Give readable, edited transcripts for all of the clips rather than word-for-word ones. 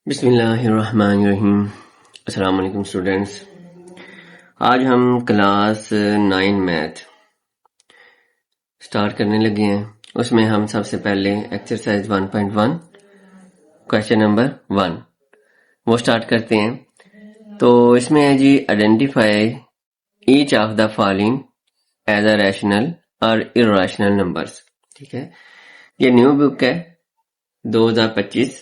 बिस्मिल्लाहिर्रहमानिर्रहीम। अस्सलाम वालेकुम स्टूडेंट्स। आज हम क्लास 9 मैथ स्टार्ट करने लगे हैं। उसमें हम सबसे पहले एक्सरसाइज 1.1 क्वेश्चन नंबर 1 वो स्टार्ट करते हैं। तो इसमें है जी identify each of the following as a rational और इर्रेशनल नंबर्स। ठीक है, ये न्यू बुक है 2025,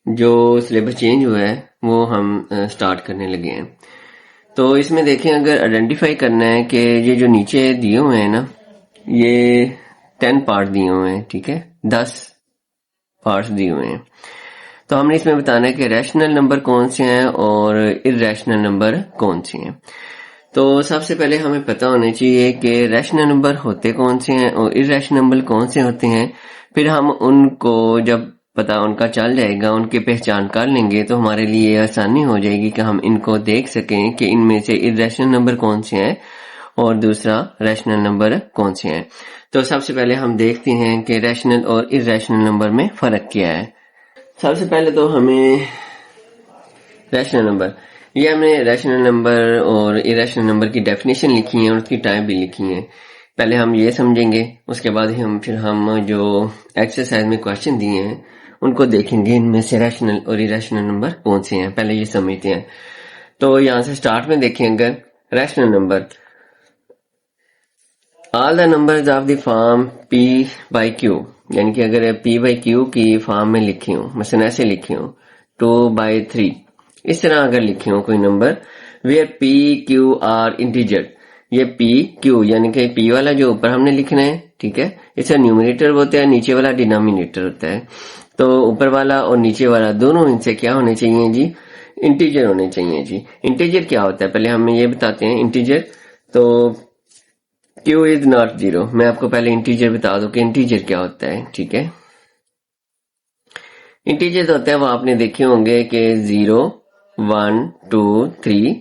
जो सिलेबस चेंज हुआ है वो हम स्टार्ट करने लगे हैं। तो इसमें देखें, अगर आइडेंटिफाई करना है कि ये जो नीचे दिए हुए हैं ना, ये 10 पार्ट दिए हुए हैं, ठीक है, 10 पार्ट्स दिए हुए हैं। तो हमने इसमें बताना है कि रैशनल नंबर कौन से हैं और इर्रेशनल नंबर कौन से हैं। तो सबसे पहले हमें पता होना चाहिए कि रैशनल नंबर होते कौन से हैं और इर्रेशनल नंबर कौन से होते हैं। फिर हम उनको जब पता उनका चल जाएगा, उनकी पहचान कर लेंगे, तो हमारे लिए आसानी हो जाएगी कि हम इनको देख सकें कि इनमें से इर्रेशनल नंबर कौन से हैं और दूसरा रैशनल नंबर कौन से हैं। तो सबसे पहले हम देखते हैं कि रैशनल और इर्रेशनल नंबर में फर्क क्या है। सबसे पहले तो हमें रैशनल नंबर, ये हमने रैशनल नंबर और इर्रेशनल नंबर की डेफिनेशन लिखी है और उसकी टाइप भी लिखी है। पहले हम ये समझेंगे, उसके बाद ही हम जो एक्सरसाइज में क्वेश्चन दिए हैं उनको देखेंगे, इनमें से रैशनल और इर्रेशनल नंबर कौन से हैं, पहले ये समझते हैं। तो यहां से स्टार्ट में देखें, अगर rational number, all the numbers of the form P by Q, यानी कि अगर P by Q की फॉर्म में लिखे हो, मसलन ऐसे लिखे हो 2/3, इस तरह अगर लिखे हो कोई number, where P Q are integer, ये P Q यानी कि P वाला जो ऊपर हमने लिखना है, ठीक है, इसका न्यूमरेटर होता है, नीचे वाला डिनोमिनेटर होता है। तो ऊपर वाला और नीचे वाला दोनों इनसे क्या होने चाहिए जी, इंटीजर होने चाहिए जी। इंटीजर क्या होता है पहले हमें ये बताते हैं। इंटीजर तो Q इज नॉट 0, मैं आपको पहले इंटीजर बता दूं कि इंटीजर क्या होता है। ठीक है, इंटीजर होता है वो आपने देखे होंगे कि 0, 1, 2, 3,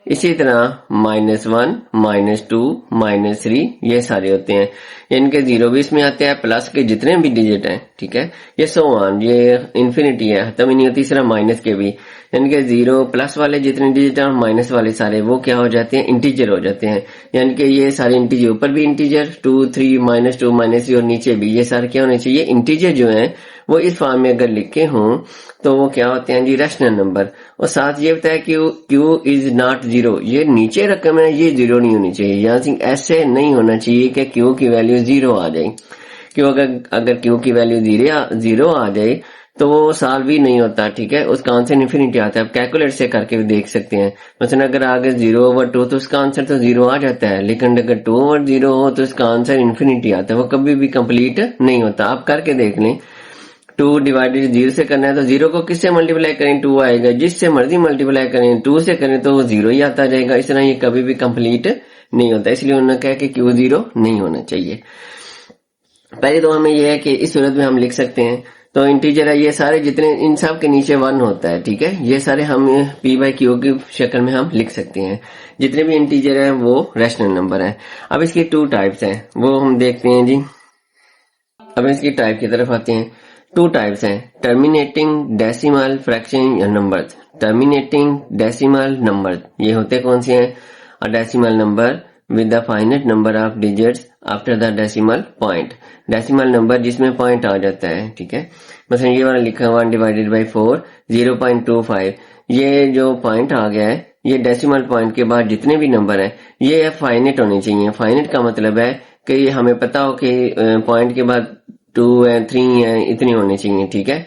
इसी तरह -1, -2, -3, ये सारे होते हैं। इनके 0 भी इसमें आते हैं, प्लस के जितने भी डिजिट हैं, ठीक है, ये सो ऑन, ये इन्फिनिटी है, खत्म ही नहीं होती। तीसरा माइनस के भी, इनके 0 प्लस वाले जितने डिजिट हैं और माइनस वाले सारे, वो क्या हो जाते हैं, इंटीजर हो जाते हैं। यानी कि ये सारे इंटीजर, ऊपर भी इंटीजर 2, 3, -2, -3 और नीचे भी, ये सारे क्या होने चाहिए, इंटीजर जो है वो इस फॉर्म में अगर लिखे हों तो वो क्या होते हैं जी, रैशनल नंबर। और साथ ये बताया कि Q इज नॉट 0, ये नीचे रकम है, ये 0 नहीं होनी चाहिए। यहाँ से ऐसे नहीं होना चाहिए कि Q की वैल्यू 0 आ जाए। क्यों, अगर Q की वैल्यू 0 आ जाए तो वो सॉल्व भी नहीं होता, ठीक है, उसका आंसर इन्फिनिटी आता है। आप कैलकुलेट से करके भी देख सकते हैं। मतलब अगर आगे 0/2 तो उसका आंसर तो 0 आ जाता है, लेकिन अगर 2/0 हो तो उसका आंसर इन्फिनिटी आता है, वो कभी भी कंप्लीट नहीं होता। आप करके देख लें, 2 डिवाइडेड 0 से करना है तो 0 को किससे मल्टीप्लाई करें, 2 आएगा। जिससे मर्जी मल्टीप्लाई करें, 2 से करें तो वो 0 ही आता जाएगा। इस तरह ये कभी भी कंप्लीट नहीं होता, इसलिए उन्होंने कहा कि Q 0 नहीं होना चाहिए। पहले तो हमें यह है कि इस सूरत में हम लिख सकते हैं, तो इंटीजर है ये सारे जितने, इन सब के नीचे 1 होता है, ठीक है, ये सारे हम P by Q की शक्ल में हम लिख सकते हैं। जितने भी इंटीजर है वो रैशनल नंबर है। अब इसकी 2 टाइप्स हैं, वो हम देखते हैं जी। अब इसकी टाइप की तरफ आते हैं। 2 टाइप्स हैं, टर्मिनेटिंग डेसिमल फ्रैक्शन या नंबर। टर्मिनेटिंग डेसिमल नंबर ये होते कौन से हैं, a decimal number with the finite number of digits after the decimal point. Decimal number जिसमें पॉइंट आ जाता है, ठीक है, मतलब ये वाला लिखा 1/4 0.25, ये जो पॉइंट आ गया है, ये डेसिमल पॉइंट के बाद जितने भी नंबर है ये फाइनाइट होने चाहिए। फाइनाइट का मतलब है कि हमें पता हो कि पॉइंट के बाद 2 है, 3 है, इतनी होनी चाहिए, ठीक है।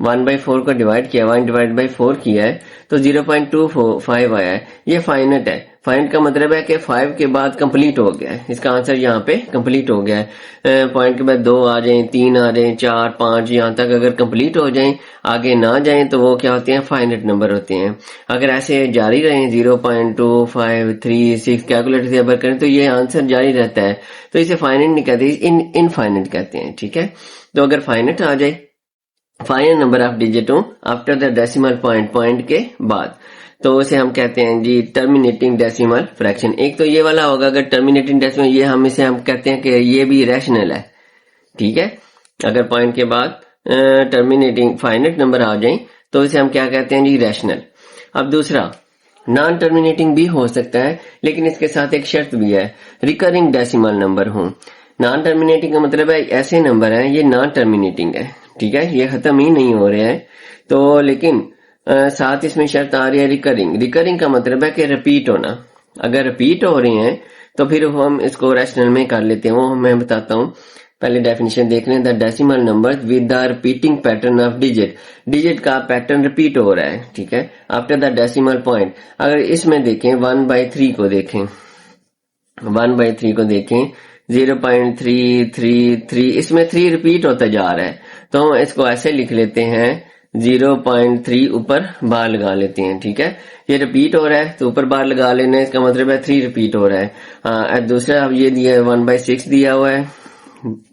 1/4 को डिवाइड किया, 1/4 किया है तो 0.25 आया है, ये फाइनाइट है। फाइनाइट का मतलब है कि 5 के बाद कंप्लीट हो गया है, इसका आंसर यहाँ पे कंप्लीट हो गया है। पॉइंट के बाद 2 आ जाए, 3 आ जाए, 4, 5, यहाँ तक अगर कंप्लीट हो जाए, आगे ना जाए तो वो क्या होते हैं, फाइनाइट नंबर होते हैं। अगर ऐसे जारी रहे 0.25, 3, 6 कैलकुलेटर से अगर करें तो ये आंसर जारी रहता है, तो इसे फाइनाइट नहीं कहते, इनफाइनाइट कहते हैं, ठीक है। तो अगर फाइनाइट आ जाए, फाइनल नंबर ऑफ डिजिट हो आफ्टर द डेसिमल पॉइंट के बाद, तो उसे हम कहते हैं जी टर्मिनेटिंग डेसिमल फ्रैक्शन। एक तो ये वाला होगा, अगर टर्मिनेटिंग डेसिमल, ये हम कहते हैं कि ये भी रैशनल है, ठीक है। अगर पॉइंट के बाद टर्मिनेटिंग फाइनाइट नंबर आ जाए तो इसे हम क्या कहते हैं जी, रैशनल। अब दूसरा, नॉन टर्मिनेटिंग भी हो सकता है, लेकिन इसके साथ एक शर्त भी है, रिकरिंग डेसिमल नंबर हो। नॉन टर्मिनेटिंग का मतलब है ऐसे नंबर है ये नॉन टर्मिनेटिंग है, ठीक है, ये खत्म ही नहीं हो रहे हैं, तो लेकिन साथ इसमें शर्त आ रही है रिकरिंग। रिकरिंग का मतलब है कि रिपीट होना। अगर रिपीट हो रहे हैं तो फिर हम इसको रैशनल में कर लेते हैं, वो मैं बताता हूँ। पहले डेफिनेशन देख लें, the decimal number with the repeating pattern of digit. Digit का पैटर्न रिपीट हो रहा है, ठीक है, आफ्टर द डेसिमल पॉइंट। अगर इसमें देखें 1/3 को देखें, 1/3 को देखें, 0.333, इसमें 3 रिपीट होता जा रहा है, तो हम इसको ऐसे लिख लेते हैं 0.3 ऊपर बार लगा लेते हैं, ठीक है। ये रिपीट हो रहा है तो ऊपर बार लगा लेना है, इसका मतलब है 3 रिपीट हो रहा है। हाँ, दूसरा अब ये दिया है 1/6 दिया हुआ है,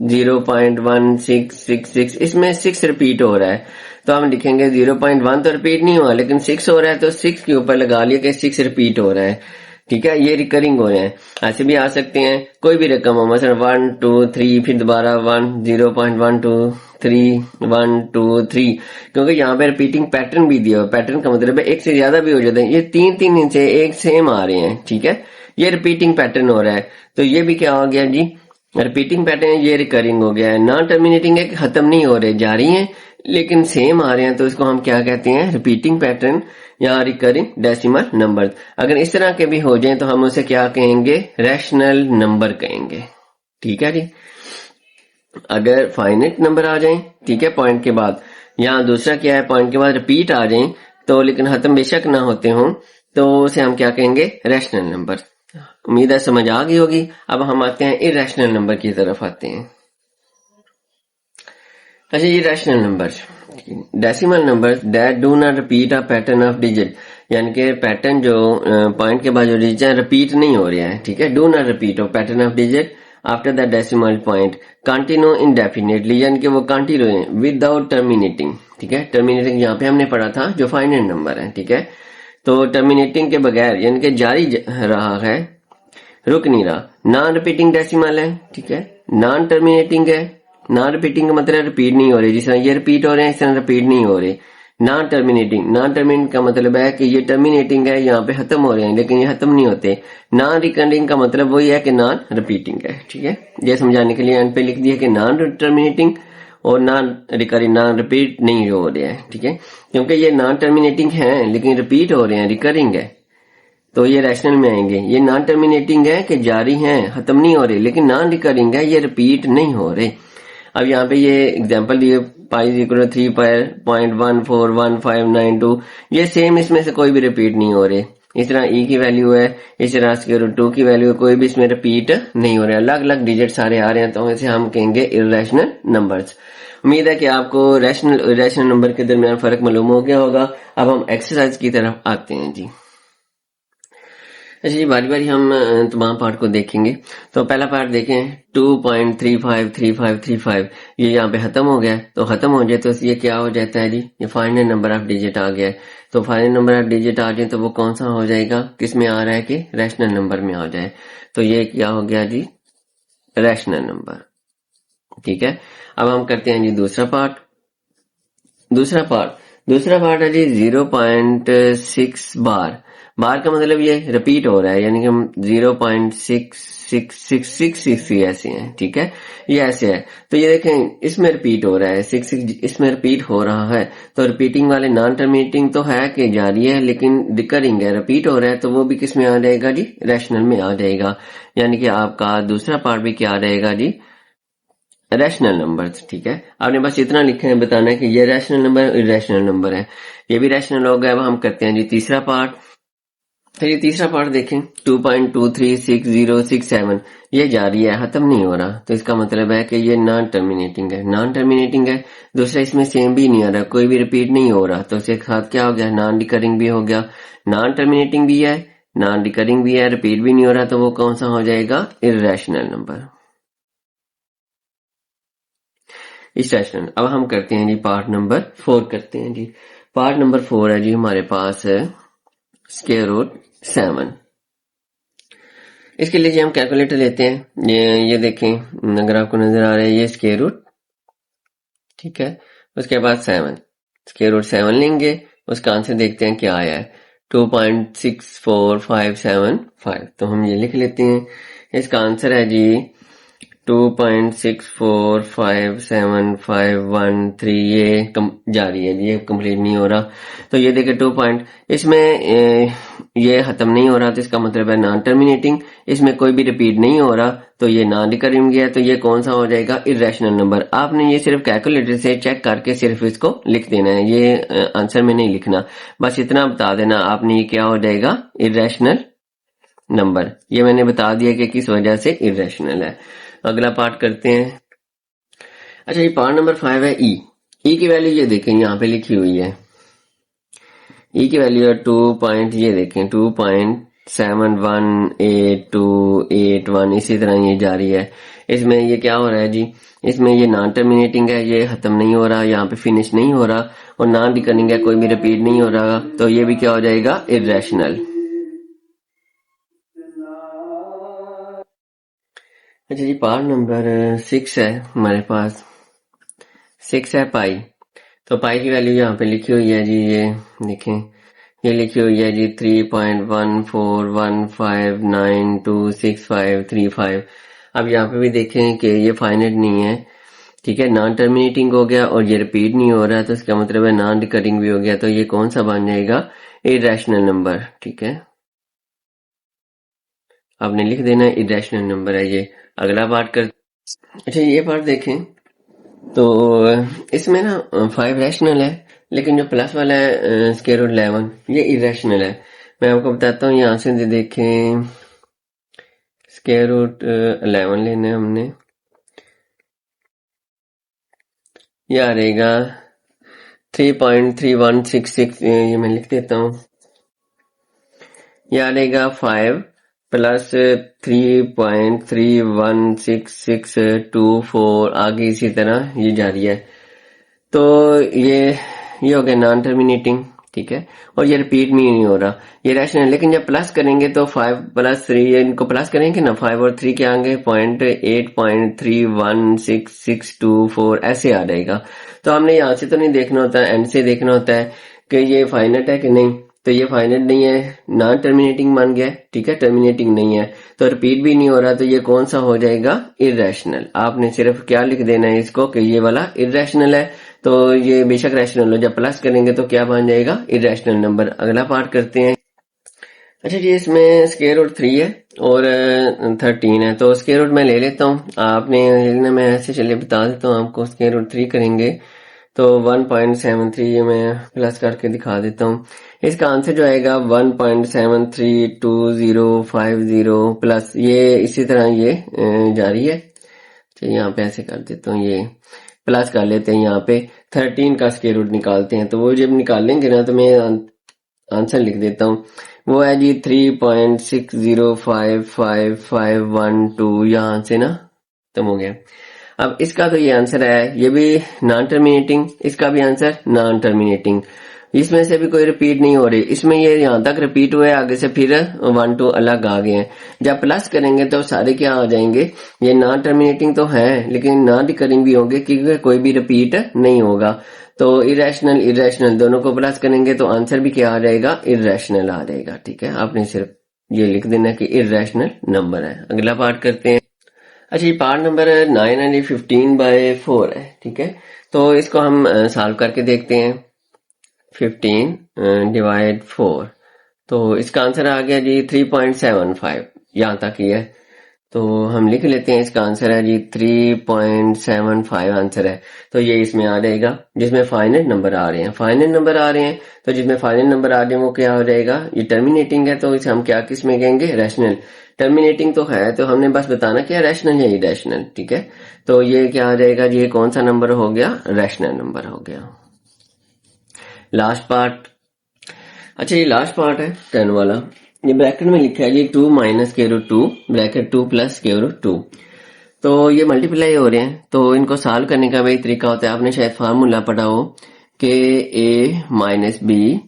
0.1666, इसमें 6 रिपीट हो रहा है, तो हम लिखेंगे 0.1 तो रिपीट नहीं हुआ, लेकिन 6 हो रहा है तो 6 के ऊपर लगा लिया कि 6 रिपीट हो रहा है, ठीक है, ये रिकरिंग हो रहे हैं। ऐसे भी आ सकते हैं कोई भी रकम हो, मतलब 1 2 3, फिर दोबारा 1, 0.1 2 3 1 2 3, क्योंकि यहाँ पे रिपीटिंग पैटर्न भी दिया हुआ। पैटर्न का मतलब है एक से ज्यादा भी हो जाते हैं, ये 3 इनसे एक सेम आ रहे हैं, ठीक है, ये रिपीटिंग पैटर्न हो रहा है, तो ये भी क्या हो गया जी, रिपीटिंग पैटर्न, ये रिकरिंग हो गया है। नॉन टर्मिनेटिंग है कि खत्म नहीं हो रहे, जारी हैं लेकिन सेम आ रहे हैं, तो इसको हम क्या कहते हैं, रिपीटिंग पैटर्न या रिकरिंग डेसिमल नंबर। अगर इस तरह के भी हो जाएं तो हम उसे क्या कहेंगे, रैशनल नंबर कहेंगे, ठीक है जी। अगर फाइनाइट नंबर आ जाएं, ठीक है, पॉइंट के बाद, यहाँ दूसरा क्या है, पॉइंट के बाद रिपीट आ जाएं तो लेकिन खत्म बेशक ना होते हों, तो उसे हम क्या कहेंगे, रैशनल नंबर। उम्मीद है समझ आ गई होगी। अब हम आते हैं इरेशनल नंबर की तरफ आते हैं। अच्छा, ये rational number, decimal number that do not repeat a pattern of digit, यानी कि पैटर्न जो पॉइंट के बाद जो डिजिट है रिपीट नहीं हो रहा है, ठीक है, do not repeat of pattern of digit after the decimal point, continue indefinitely, यानी कि वो कंटिन्यू है विदाउट टर्मिनेटिंग, ठीक है। टर्मिनेटिंग यहाँ पे हमने पढ़ा था जो फाइनाइट नंबर है, ठीक है, तो टर्मिनेटिंग के बगैर यानी कि जारी रहा है, रुक नहीं रहा। नॉन रिपीटिंग डेसिमल है, ठीक है, नॉन टर्मिनेटिंग है। नॉन रिपीटिंग का मतलब रिपीट नहीं हो रहे, जिस तरह ये रिपीट हो रहे हैं इस तरह रिपीट नहीं हो रहे। नॉन टर्मिनेटिंग, नॉन टर्मिनेटिंग का मतलब है कि ये टर्मिनेटिंग है, यहाँ पे खत्म हो रहे हैं लेकिन ये खत्म नहीं होते। नॉन रिकरिंग का मतलब वही है कि नॉन रिपीटिंग है, ठीक है, ये समझाने के लिए एंड पे लिख दिया कि नॉन टर्मिनेटिंग और नॉन रिकरिंग, नॉन रिपीट नहीं हो रहे हैं, ठीक है, क्योंकि ये नॉन टर्मिनेटिंग है लेकिन रिपीट हो रहे हैं, रिकरिंग है, तो ये रैशनल में आएंगे। ये नॉन टर्मिनेटिंग है कि जारी हैं, खत्म नहीं हो रहे, लेकिन नॉन रिकरिंग है, ये रिपीट नहीं हो रहे। अब यहाँ पे ये एग्जांपल दिए, π=3.141592, ये सेम, इसमें से कोई भी रिपीट नहीं हो रहे। इस तरह ई की वैल्यू है, इस तरह √2 की वैल्यू है, कोई भी इसमें रिपीट नहीं हो रहा, अलग अलग डिजिट सारे आ रहे हैं, तो इसे हम कहेंगे इरेशनल नंबर्स। उम्मीद है कि आपको रैशनल इरेशनल नंबर के दरमियान फर्क मालूम हो गया होगा। अब हम एक्सरसाइज की तरफ आते हैं जी। अच्छा जी, बारी बारी हम तमाम पार्ट को देखेंगे। तो पहला पार्ट देखें, 2.353535, ये यहाँ पे खत्म हो गया, तो खत्म हो जाए तो ये क्या हो जाता है जी, ये फाइनल नंबर ऑफ डिजिट आ गया है। तो फाइनल नंबर ऑफ डिजिट आ जाए तो वो कौन सा हो जाएगा, किस में आ रहा है कि रैशनल नंबर में आ जाए, तो ये क्या हो गया जी, रैशनल नंबर, ठीक है। अब हम करते हैं जी दूसरा पार्ट। दूसरा पार्ट है जी 0.6 बार। बार का मतलब ये रिपीट हो रहा है, यानी कि हम 0.6666 ऐसे हैं, ठीक है, ये ऐसे है। तो ये देखें इसमें रिपीट हो रहा है, 66 इसमें रिपीट हो रहा है, तो रिपीटिंग वाले नॉन टर्मिनेटिंग तो है कि जारी है, लेकिन रिकरिंग है, रिपीट हो रहा है, तो वो भी किस में आ जाएगा जी, रैशनल में आ जाएगा। यानी कि आपका दूसरा पार्ट भी क्या रहेगा जी, रैशनल नंबर, ठीक है। आपने बस इतना लिखा है, बताना है कि ये रैशनल नंबर इरेशनल नंबर है, ये भी रैशनल हो गया। अब हम करते हैं जी तीसरा पार्ट। तो ये तीसरा पार्ट देखें, 2.236067, ये जारी है, खत्म नहीं हो रहा, तो इसका मतलब है कि ये नॉन टर्मिनेटिंग है, नॉन टर्मिनेटिंग है। दूसरा, इसमें सेम भी नहीं आ रहा, कोई भी रिपीट नहीं हो रहा, तो इसके साथ क्या हो गया, नॉन रिकरिंग भी हो गया, नॉन टर्मिनेटिंग भी है, नॉन रिकरिंग भी है, रिपीट भी नहीं हो रहा, तो वो कौन सा हो जाएगा, इरेशनल नंबर, इरेशनल। अब हम करते हैं जी पार्ट नंबर 4 करते हैं जी। पार्ट नंबर 4 है जी हमारे पास है स्क्वायर रूट 7। इसके लिए जी हम कैलकुलेटर लेते हैं। ये देखें, अगर आपको नजर आ रहा है, ये स्क्वायर रूट ठीक है। उसके बाद 7 स्क्वायर रूट 7 लेंगे, उसका आंसर देखते हैं क्या आया है 2.64575। तो हम ये लिख लेते हैं, इसका आंसर है जी 2.6457513। ये जारी है, ये कंप्लीट नहीं हो रहा। तो ये देखिए 2 पॉइंट, इसमें ये खत्म नहीं हो रहा, तो इसका मतलब है नॉन टर्मिनेटिंग। इसमें कोई भी रिपीट नहीं हो रहा, तो ये नॉन रिकरिंग है। तो ये कौन सा हो जाएगा? Irrational number. आपने ये सिर्फ कैलकुलेटर से चेक करके सिर्फ इसको लिख देना है, ये आंसर में नहीं लिखना। बस इतना बता देना आपने, ये क्या हो जाएगा? Irrational number. ये मैंने बता दिया कि किस वजह से इरेशनल है। अगला पार्ट करते हैं। अच्छा, ये पार्ट नंबर 5 है ई। ई की वैल्यू ये देखें, यहाँ पे लिखी हुई है। ई की वैल्यू है 2 पॉइंट, ये देखें 2.7188281। इसी तरह ये जारी है। इसमें ये क्या हो रहा है जी? इसमें ये नॉन टर्मिनेटिंग है, ये खत्म नहीं हो रहा, यहाँ पे फिनिश नहीं हो रहा, और नॉन रिकरिंग है, कोई भी रिपीट नहीं हो रहा। तो ये भी क्या हो जाएगा? इरेशनल। अच्छा जी, पार्ट नंबर 6 है हमारे पास। 6 है पाई। तो पाई की वैल्यू यहाँ पे लिखी हुई है जी, ये देखें, ये लिखी हुई है जी 3.1415926535। अब यहाँ पे भी देखें कि ये फाइनाइट नहीं है, ठीक है, नॉन टर्मिनेटिंग हो गया और ये रिपीट नहीं हो रहा है, तो इसका मतलब है नॉन रिकरिंग भी हो गया। तो ये कौन सा बन जाएगा? Irrational number. ठीक है, आपने लिख देना इरेशनल नंबर है ये। अगला पार्ट कर। अच्छा, ये पार्ट देखें, तो इसमें ना 5 रैशनल है, लेकिन जो प्लस वाला है स्क्वायर रूट 11, ये इरेशनल है। मैं आपको बताता हूँ, यहाँ से देखें, स्क्वायर रूट 11 लेना है हमने, ये आ रहेगा 3.3166। ये मैं लिख देता हूँ, ये आ रहेगा 5 प्लस 3.316624, आगे इसी तरह ये जारी है। तो ये हो गया नॉन टर्मिनेटिंग, ठीक है, और ये रिपीट भी नहीं हो रहा, ये रैशनल। लेकिन जब प्लस करेंगे तो 5 प्लस 3, इनको प्लस करेंगे ना, 5 और 3 के आगे 0.8.31664 ऐसे आ जाएगा। तो हमने यहाँ से तो नहीं देखना होता, एंड से देखना होता है कि ये फाइनाइट है कि नहीं। तो ये फाइनाइट नहीं है, नॉन टर्मिनेटिंग मान गया, ठीक है, टर्मिनेटिंग नहीं है, तो रिपीट भी नहीं हो रहा, तो ये कौन सा हो जाएगा? इरेशनल। आपने सिर्फ क्या लिख देना है इसको कि ये वाला इरेशनल है। तो ये बेशक रैशनल हो, जब प्लस करेंगे तो क्या बन जाएगा? Irrational number. अगला पार्ट करते हैं। अच्छा जी, इसमें स्क्वायर रूट 3 है और 13 है, तो स्क्वायर रूट मैं ले लेता हूँ, आपने लेना, मैं ऐसे चलिए बता देता हूँ आपको। स्क्वायर रूट 3 करेंगे तो 1.73 मैं प्लस करके दिखा देता हूँ। इसका आंसर जो आएगा 1.732050 प्लस, ये इसी तरह ये जारी है। चलिए यहाँ पे ऐसे कर देता हूँ, ये प्लस कर लेते हैं, यहाँ पे 13 का स्क्वायर रूट निकालते हैं। तो वो जब निकालेंगे ना, तो मैं आंसर लिख देता हूँ, वो है जी 3.605512। यहाँ से ना खत्म हो गया। अब इसका तो ये आंसर है, ये भी नॉन टर्मिनेटिंग, इसका भी आंसर नॉन टर्मिनेटिंग, इसमें से भी कोई रिपीट नहीं हो रही। इसमें ये यहाँ तक रिपीट हुए, आगे से फिर 1 2 अलग आ गए हैं। जब प्लस करेंगे तो सारे क्या आ जाएंगे? ये नॉन टर्मिनेटिंग तो है, लेकिन नॉन रिकरिंग भी होंगे, क्योंकि कोई भी रिपीट नहीं होगा। तो इरेशनल इरेशनल दोनों को प्लस करेंगे तो आंसर भी क्या आ जाएगा? इरेशनल आ जाएगा। ठीक है, आपने सिर्फ ये लिख देना कि इरेशनल नंबर है। अगला पार्ट करते हैं। अच्छा, ये पार्ट नंबर 9 है, 15/4 है, ठीक है। तो इसको हम सॉल्व करके देखते हैं। 15/4, तो इसका आंसर आ गया जी 3.75, यहाँ तक ही है। तो हम लिख लेते हैं, इसका आंसर है जी 3.75 आंसर है। तो ये इसमें आ जाएगा, जिसमें फाइनाइट नंबर आ रहे हैं, फाइनाइट नंबर आ रहे हैं, तो जिसमें फाइनाइट नंबर आ रहे हैं वो क्या हो जाएगा? ये टर्मिनेटिंग है, तो इसे हम क्या किस में कहेंगे? रैशनल। टर्मिनेटिंग तो है, तो हमने बस बताना क्या रैशनल है, इरेशनल, ठीक है। तो ये क्या आ जाएगा जी? ये कौन सा नंबर हो गया? रैशनल नंबर हो गया। Last part. अच्छा, ये लास्ट पार्ट है 10 वाला। ये ब्रैकेट में लिखा है जी 2 minus square root 2 bracket 2 plus square root 2। तो ये मल्टीप्लाई हो रहे हैं, तो इनको सॉल्व करने का वही तरीका होता है, आपने शायद फार्मूला पढ़ा हो कि a माइनस बी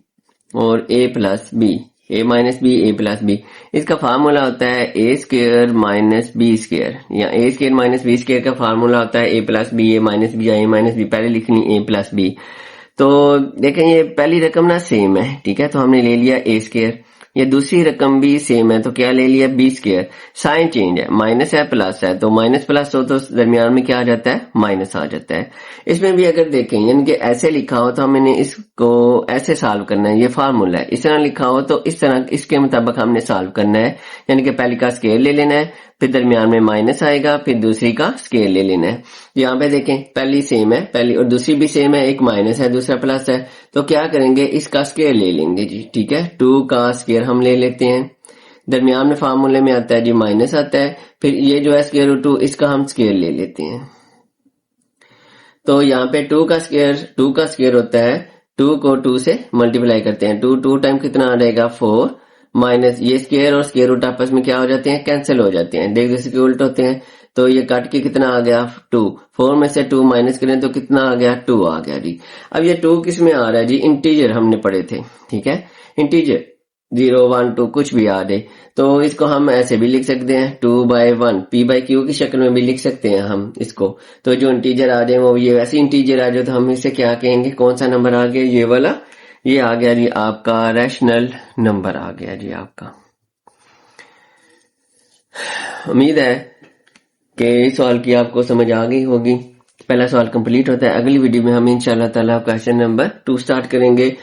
और a plus B, A minus B A plus B. इसका फार्मूला होता है A square minus B square, या A square minus B square का फार्मूला होता है A plus B A minus B या ए माइनस बी, पहले लिखनी ए प्लस बी। तो देखें ये पहली रकम ना सेम है, ठीक है, तो हमने ले लिया ए स्क्वायर। ये दूसरी रकम भी सेम है तो क्या ले लिया बी स्क्वायर। साइन चेंज है, माइनस है प्लस है, तो माइनस प्लस हो तो दरमियान में क्या आ जाता है, माइनस आ जाता है। इसमें भी अगर देखें यानी कि ऐसे लिखा हो तो हमने इसको ऐसे सॉल्व करना है, ये फार्मूला है। इस तरह लिखा हो तो इस तरह इसके मुताबिक हमने सॉल्व करना है, यानी कि पहली का स्केयर ले लेना है, फिर दरमियान में माइनस आएगा, फिर दूसरी का स्केयर ले लेना है। यहाँ पे देखें पहली सेम है, पहली और दूसरी भी सेम है, एक माइनस है दूसरा प्लस है, तो क्या करेंगे इसका स्केयर ले लेंगे जी, ठीक है। 2 का स्केयर हम ले लेते हैं, दरमियान में फार्मूले में आता है जी माइनस आता है, फिर ये जो है स्केयर रूट 2 इसका हम स्केयर ले लेते हैं। तो यहाँ पे 2 का स्केयर होता है 2 को 2 से मल्टीप्लाई करते हैं, 2 टाइम कितना आ जाएगा 4, माइनस ये स्केयर और स्केयर रूट आपस में क्या हो जाते हैं, कैंसिल हो जाते हैं, देख दूसरे के उल्ट होते हैं। तो ये कट के कितना आ गया 2, 4 में से 2 माइनस करें तो कितना आ गया 2 आ गया जी। अब ये 2 किस में आ रहा है जी, इंटीजर हमने पढ़े थे, ठीक है, इंटीजर 0 1 2 कुछ भी आ जाए तो इसको हम ऐसे भी लिख सकते हैं 2/1 p/q की शक्ल में भी लिख सकते हैं हम इसको। तो जो इंटीजर आ जाए वो ये वैसे इंटीजर आ जाए तो हम इसे क्या कहेंगे, कौन सा नंबर आ गया, ये वाला, ये आ गया जी आपका रैशनल नंबर आ गया जी आपका। उम्मीद है कि इस सवाल की आपको समझ आ गई होगी। पहला सवाल कंप्लीट होता है, अगली वीडियो में हम इंशाल्लाह ताला क्वेश्चन नंबर 2 स्टार्ट करेंगे।